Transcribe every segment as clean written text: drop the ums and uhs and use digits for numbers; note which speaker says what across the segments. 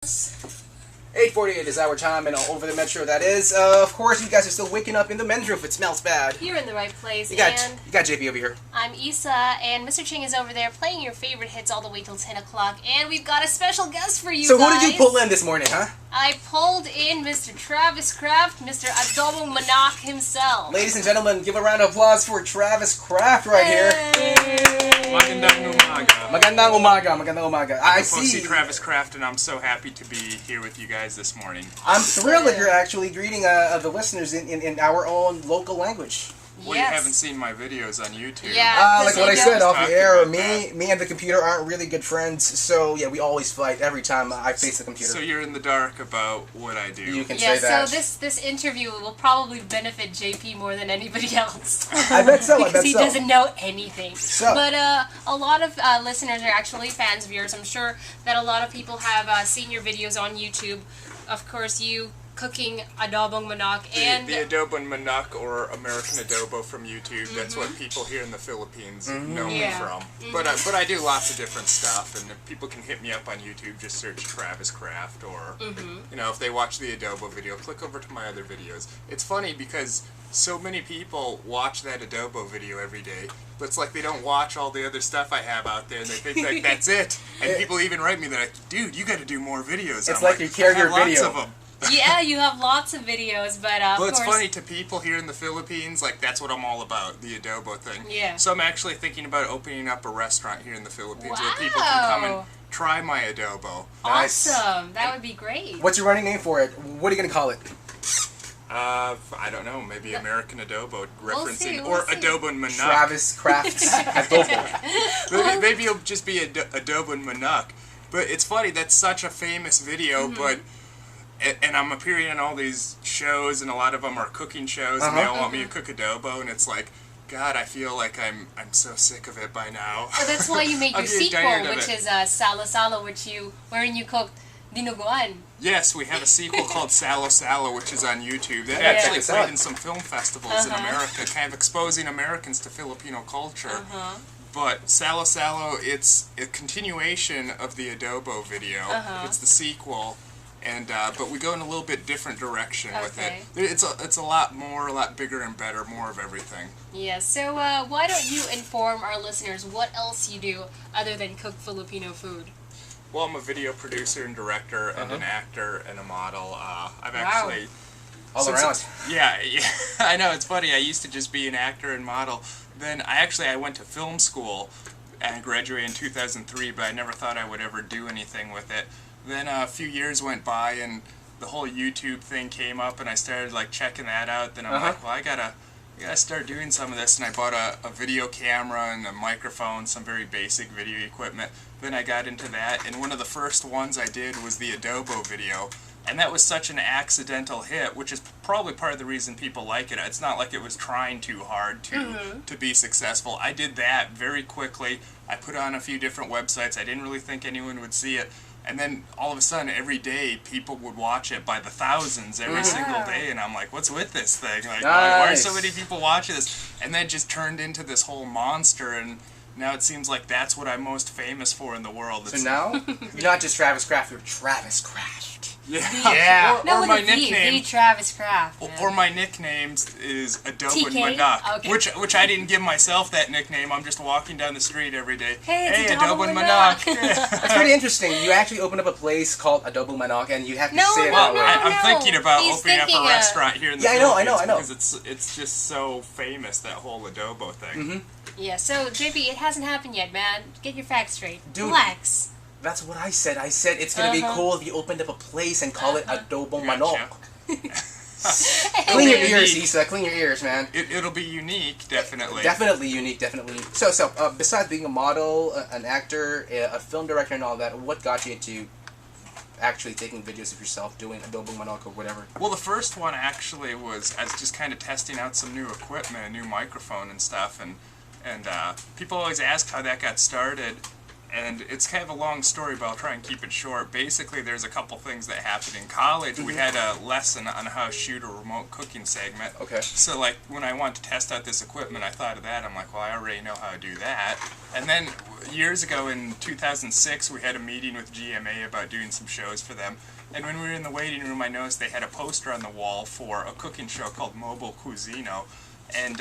Speaker 1: 8:48 is our time, and all over the metro that is. Of course, you guys are still waking up in the men's room if it smells bad.
Speaker 2: You're in the right place.
Speaker 1: You got JP over here.
Speaker 2: I'm Isa, and Mr. Ching is over there playing your favorite hits all the way till 10 o'clock, and we've got a special guest for you
Speaker 1: So
Speaker 2: guys.
Speaker 1: who did you pull in this morning, huh?
Speaker 2: I pulled in Mr. Travis Kraft, Mr. Adobo Manak himself.
Speaker 1: Ladies and gentlemen, give a round of applause for Travis Kraft right here.
Speaker 3: Magandang umaga.
Speaker 1: Magandang umaga, magandang umaga. I see
Speaker 3: Travis Kraft, and I'm so happy to be here with you guys this morning.
Speaker 1: I'm thrilled that you're actually greeting the listeners in our own local language.
Speaker 3: Well, you haven't seen my videos on YouTube.
Speaker 2: Yeah,
Speaker 1: like what I said off the air,
Speaker 3: me
Speaker 1: me and the computer aren't really good friends, so yeah, we always fight every time I face the computer.
Speaker 3: So you're in the dark about what I do.
Speaker 1: You can say that.
Speaker 2: So this interview will probably benefit JP more than anybody else.
Speaker 1: I bet so,
Speaker 2: because he doesn't know anything.
Speaker 1: So.
Speaker 2: But a lot of listeners are actually fans of yours. I'm sure that a lot of people have seen your videos on YouTube. Of course, you cooking adobong manok and
Speaker 3: the adobo manok, or American adobo from YouTube. That's what people here in the Philippines know me from. But I do lots of different stuff, and if people can hit me up on YouTube. Just search Travis Kraft, or you know, if they watch the adobo video, click over to my other videos. It's funny because so many people watch that adobo video every day, but it's like they don't watch all the other stuff I have out there, and they think like that's it. And people even write me, they're like, "Dude, you got to do more videos."
Speaker 1: It's like you carry your video.
Speaker 3: Lots of them.
Speaker 2: Yeah, you have lots of videos, but of
Speaker 3: Well, it's
Speaker 2: course,
Speaker 3: funny to people here in the Philippines, like that's what I'm all about, the adobo thing.
Speaker 2: Yeah.
Speaker 3: So I'm actually thinking about opening up a restaurant here in the Philippines where people can come and try my adobo.
Speaker 2: Awesome. That would be great.
Speaker 1: What's your running name for it? What are you gonna call it?
Speaker 3: I don't know, maybe American adobo referencing,
Speaker 2: we'll
Speaker 3: or
Speaker 2: see.
Speaker 3: adobo and manok.
Speaker 1: Travis Kraft's adobo.
Speaker 3: Maybe it'll just be adobo and manok. But it's funny, that's such a famous video, but. And I'm appearing on all these shows, and a lot of them are cooking shows, and they all want me to cook adobo, and it's like, God, I feel like I'm so sick of it by now.
Speaker 2: Well, that's why you made your sequel, which is Salo Salo, wherein you cooked dinuguan.
Speaker 3: Yes, we have a sequel called Salo Salo, which is on YouTube. That actually played in some film festivals in America, kind of exposing Americans to Filipino culture. But Salo Salo, it's a continuation of the adobo video. It's the sequel. And but we go in a little bit different direction with it. It's a lot bigger and better, more of everything.
Speaker 2: Yeah. So why don't you inform our listeners what else you do other than cook Filipino food?
Speaker 3: Well, I'm a video producer and director, and an actor and a model. I've actually
Speaker 1: all around.
Speaker 3: Yeah. I know, it's funny. I used to just be an actor and model. Then I went to film school and graduated in 2003, but I never thought I would ever do anything with it. Then a few years went by, and the whole YouTube thing came up, and I started like checking that out. Then I'm like, well, I gotta start doing some of this, and I bought a video camera and a microphone, some very basic video equipment. Then I got into that, and one of the first ones I did was the adobo video, and that was such an accidental hit, which is probably part of the reason people like it. It's not like it was trying too hard to be successful. I did that very quickly. I put it on a few different websites. I didn't really think anyone would see it. And then all of a sudden, every day, people would watch it by the thousands every single day, and I'm like, "What's with this thing? Like, why are so many people watching this?" And then it just turned into this whole monster, and now it seems like that's what I'm most famous for in the world.
Speaker 1: So now, you're not just Travis Kraft, you're Travis Kraft.
Speaker 3: Yeah.
Speaker 2: No,
Speaker 3: or my nickname.
Speaker 2: The Travis Kraft.
Speaker 3: Or my nicknames is Adobo and
Speaker 2: TK?
Speaker 3: Manok,
Speaker 2: Okay.
Speaker 3: which I didn't give myself that nickname. I'm just walking down the street every day.
Speaker 2: Hey, it's
Speaker 3: Adobo and
Speaker 2: Manok.
Speaker 3: Manok.
Speaker 1: It's pretty interesting. You actually opened up a place called Adobo Manok, and you have to say it
Speaker 3: Well,
Speaker 1: that way.
Speaker 3: I'm thinking about
Speaker 2: He's
Speaker 3: opening up
Speaker 2: thinking
Speaker 3: a restaurant here in the
Speaker 1: I know.
Speaker 3: Philippines
Speaker 1: Because
Speaker 3: it's just so famous, that whole adobo thing.
Speaker 2: Yeah. So JP, it hasn't happened yet, man. Get your facts straight.
Speaker 1: Dude.
Speaker 2: Relax.
Speaker 1: That's what I said. I said it's gonna be cool if you opened up a place and call it Adobo Manok. Clean your ears, Isa. Clean your ears, man.
Speaker 3: It'll be unique, definitely.
Speaker 1: Definitely unique. Definitely unique. So, besides being a model, an actor, a film director, and all that, what got you into actually taking videos of yourself doing Adobo Manok or whatever?
Speaker 3: Well, the first one actually was I was just kind of testing out some new equipment, a new microphone and stuff, and people always ask how that got started. And it's kind of a long story, but I'll try and keep it short. Basically, there's a couple things that happened in college. We had a lesson on how to shoot a remote cooking segment.
Speaker 1: Okay.
Speaker 3: So, like, when I wanted to test out this equipment, I thought of that. I'm like, well, I already know how to do that. And then years ago in 2006, we had a meeting with GMA about doing some shows for them. And when we were in the waiting room, I noticed they had a poster on the wall for a cooking show called Mobile Cuisino. And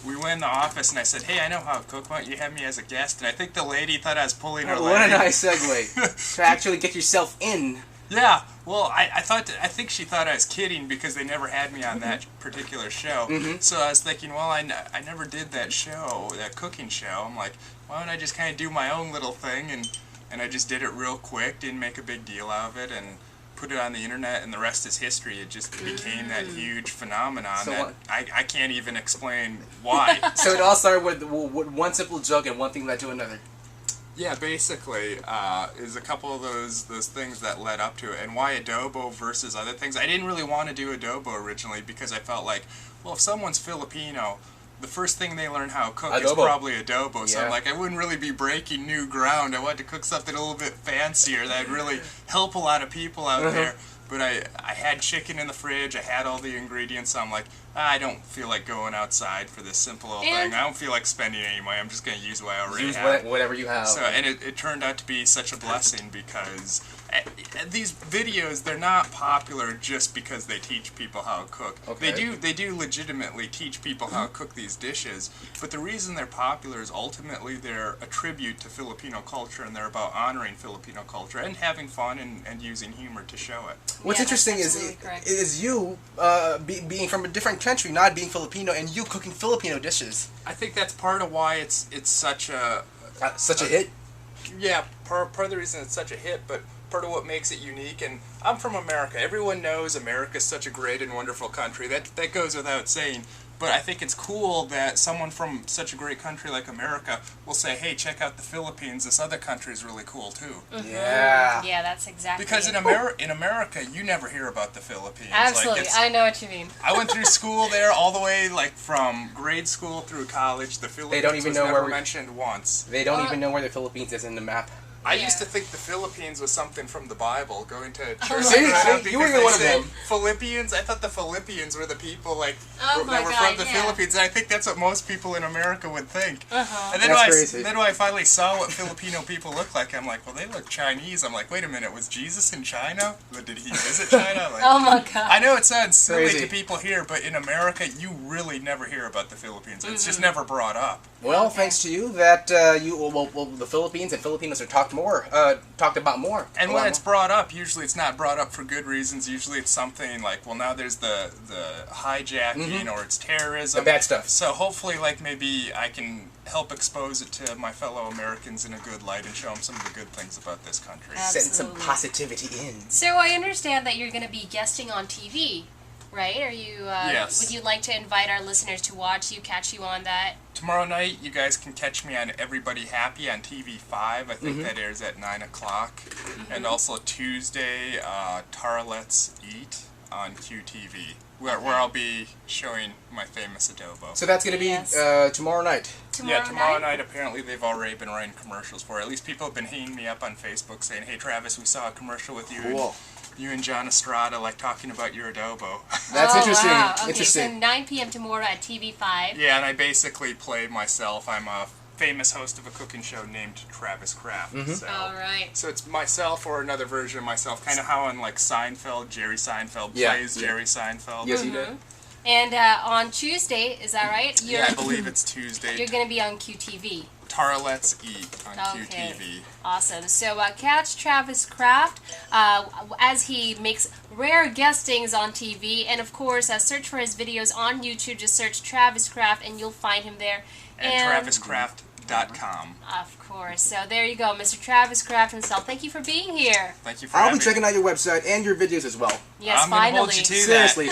Speaker 3: we went in the office, and I said, hey, I know how to cook. Why don't you have me as a guest? And I think the lady thought I was pulling her leg.
Speaker 1: What a nice segue. To actually get yourself in.
Speaker 3: Yeah, well, I think she thought I was kidding because they never had me on that particular show. So I was thinking, well, I never did that show, that cooking show. I'm like, why don't I just kind of do my own little thing? And I just did it real quick, didn't make a big deal out of it, and put it on the internet, and the rest is history. It just became that huge phenomenon that I can't even explain why.
Speaker 1: So it all started with one simple joke and one thing led to another.
Speaker 3: Yeah, basically, is a couple of those things that led up to it, and why adobo versus other things. I didn't really want to do adobo originally because I felt like, well, if someone's Filipino, the first thing they learn how to cook is probably adobo. So I'm like, I wouldn't really be breaking new ground. I wanted to cook something a little bit fancier that would really help a lot of people out there. But I had chicken in the fridge. I had all the ingredients. So I'm like, I don't feel like going outside for this simple little thing. I don't feel like spending any money. I'm just going to use what I already have.
Speaker 1: Use whatever you have. So,
Speaker 3: and it turned out to be such a blessing because these videos, they're not popular just because they teach people how to cook.
Speaker 1: Okay.
Speaker 3: They do legitimately teach people how to cook these dishes, but the reason they're popular is ultimately they're a tribute to Filipino culture, and they're about honoring Filipino culture and having fun and using humor to show it.
Speaker 1: What's interesting is you being from a different country, not being Filipino, and you cooking Filipino dishes.
Speaker 3: I think that's part of why it's such a
Speaker 1: hit.
Speaker 3: Yeah, part of the reason it's such a hit, but part of what makes it unique. And I'm from America. Everyone knows America's such a great and wonderful country. That goes without saying. But I think it's cool that someone from such a great country like America will say, hey, check out the Philippines. This other country is really cool, too.
Speaker 1: Yeah.
Speaker 2: Yeah, that's exactly
Speaker 3: because
Speaker 2: it.
Speaker 3: in America, you never hear about the Philippines.
Speaker 2: Absolutely. I know what you mean.
Speaker 3: I went through school there all the way, like, from grade school through college. The Philippines was never mentioned once.
Speaker 1: They don't even know where the Philippines is in the map.
Speaker 3: I used to think the Philippines was something from the Bible, going to church.
Speaker 1: Seriously? You were one of them.
Speaker 3: Philippians? I thought the Philippians were the people that were from the Philippines, and I think that's what most people in America would think. And then when I finally saw what Filipino people look like, I'm like, well, they look Chinese. I'm like, wait a minute, was Jesus in China? Did he visit China? Like,
Speaker 2: oh my God.
Speaker 3: I know it sounds silly to people here, but in America, you really never hear about the Philippines. It's just never brought up.
Speaker 1: Well, thanks to you, that the Philippines and Filipinos are talked about more.
Speaker 3: And when it's brought up, usually it's not brought up for good reasons. Usually it's something like, well, now there's the hijacking or it's terrorism.
Speaker 1: The bad stuff.
Speaker 3: So hopefully, like, maybe I can help expose it to my fellow Americans in a good light and show them some of the good things about this country.
Speaker 1: Send some positivity in.
Speaker 2: So I understand that you're going to be guesting on TV. Right? Are you?
Speaker 3: Yes.
Speaker 2: Would you like to invite our listeners to catch you on that?
Speaker 3: Tomorrow night, you guys can catch me on Everybody Happy on TV5. I think that airs at 9 o'clock. And also Tuesday, Tara Let's Eat on QTV, where I'll be showing my famous adobo.
Speaker 1: So that's going to be tomorrow night.
Speaker 3: Tomorrow night. Apparently, they've already been writing commercials for it. At least people have been hitting me up on Facebook saying, hey, Travis, we saw a commercial with you.
Speaker 1: Cool.
Speaker 3: You and John Estrada, like, talking about your adobo.
Speaker 1: That's interesting.
Speaker 2: Wow. Okay,
Speaker 1: interesting.
Speaker 2: so 9 p.m. tomorrow at TV5.
Speaker 3: Yeah, and I basically play myself. I'm a famous host of a cooking show named Travis Kraft. So,
Speaker 2: all right.
Speaker 3: So it's myself or another version of myself, kind of how on, like, Seinfeld, Jerry Seinfeld plays Jerry Seinfeld.
Speaker 1: Yes, he did.
Speaker 2: And on Tuesday, is that right?
Speaker 3: I believe it's Tuesday.
Speaker 2: You're going to be on QTV.
Speaker 3: Tara Let's Eat on QTV.
Speaker 2: Awesome. So catch Travis Kraft as he makes rare guestings on TV. And of course, search for his videos on YouTube. Just search Travis Kraft and you'll find him there.
Speaker 3: And TravisCraft.com.
Speaker 2: Of course. So there you go, Mr. Travis Kraft himself. Thank you for being here.
Speaker 3: Thank you for having me.
Speaker 1: I'll be checking out your website and your videos as well.
Speaker 2: Yes,
Speaker 3: I'm
Speaker 2: finally.
Speaker 3: gonna hold you to
Speaker 1: Seriously,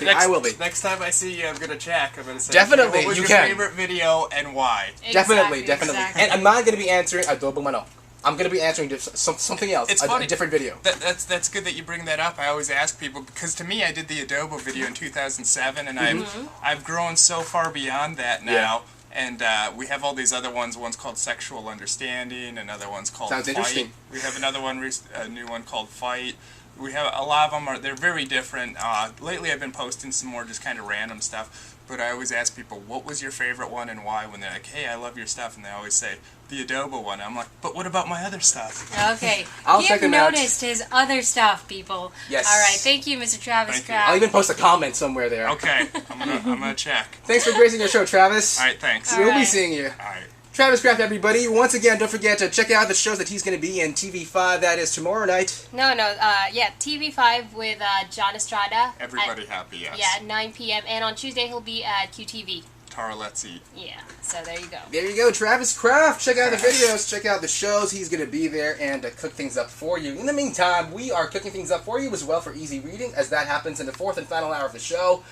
Speaker 1: I will be.
Speaker 3: Next time I see you, I'm gonna check. I'm gonna say,
Speaker 1: definitely,
Speaker 3: what was
Speaker 1: you
Speaker 3: your
Speaker 1: can.
Speaker 3: favorite video and why?
Speaker 1: Definitely.
Speaker 2: Exactly.
Speaker 1: And I'm not going to be answering adobo mano. I'm going to be answering something else.
Speaker 3: It's funny.
Speaker 1: A different video.
Speaker 3: That's good that you bring that up. I always ask people, because to me, I did the adobo video in 2007, and I've grown so far beyond that now. And we have all these other ones. One's called Sexual Understanding. Another one's called
Speaker 1: Sounds
Speaker 3: Fight.
Speaker 1: interesting.
Speaker 3: We have another one, a new one called Fight. We have a lot of them. They're very different. Lately, I've been posting some more just kind of random stuff. But I always ask people, what was your favorite one and why? When they're like, hey, I love your stuff, and they always say the adobo one. I'm like, but what about my other stuff?
Speaker 2: Okay.
Speaker 1: I'll check
Speaker 2: You've
Speaker 1: them out.
Speaker 2: noticed his other stuff, people.
Speaker 1: Yes.
Speaker 2: All right. Thank you, Mr. Travis
Speaker 3: Thank you.
Speaker 2: Kraft.
Speaker 1: I'll even post a comment somewhere there.
Speaker 3: Okay, I'm gonna check.
Speaker 1: Thanks for gracing your show, Travis.
Speaker 3: All right, thanks.
Speaker 2: All
Speaker 1: We'll be
Speaker 2: right.
Speaker 1: seeing you.
Speaker 3: All right.
Speaker 1: Travis Kraft, everybody. Once again, don't forget to check out the shows that he's going to be in TV5. That is tomorrow night.
Speaker 2: No. Yeah, TV5 with John Estrada.
Speaker 3: Everybody happy, yes.
Speaker 2: Yeah, at 9 p.m. And on Tuesday, he'll be at QTV.
Speaker 3: Tara, let's eat.
Speaker 2: Yeah, so there you go.
Speaker 1: There you go, Travis Kraft. Check out the videos, check out the shows. He's going to be there and cook things up for you. In the meantime, we are cooking things up for you as well for easy reading, as that happens in the fourth and final hour of the show.